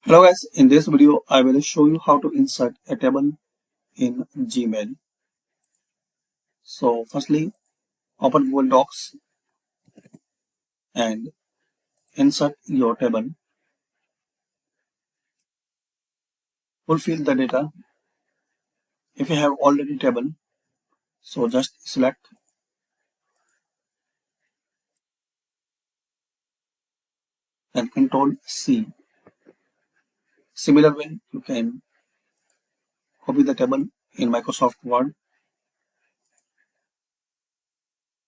Hello guys, in this video I will show you how to insert a table in Gmail. So firstly open Google Docs and insert your table. Fulfill the data. If you have already table, so just select and Control C. Similar way you can copy the table in Microsoft Word.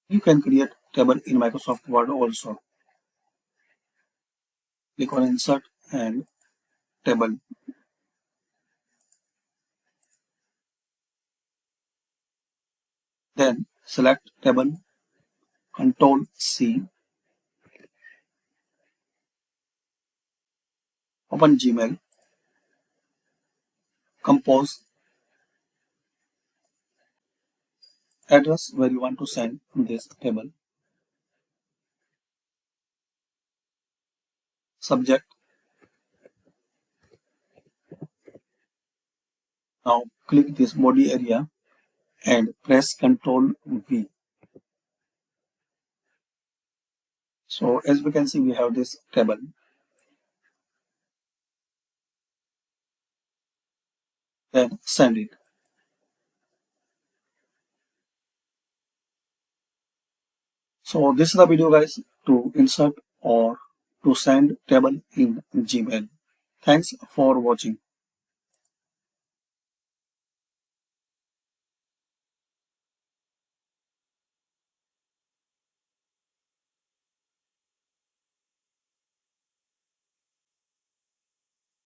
You can create table in Microsoft Word also. Click on Insert and Table. Then select table, Control C, open Gmail, compose address where you want to send this table, subject. Now click this body area and press Ctrl V. So as we can see, we have this table. Then send it. So this is the video guys to insert or to send table in Gmail. Thanks for watching.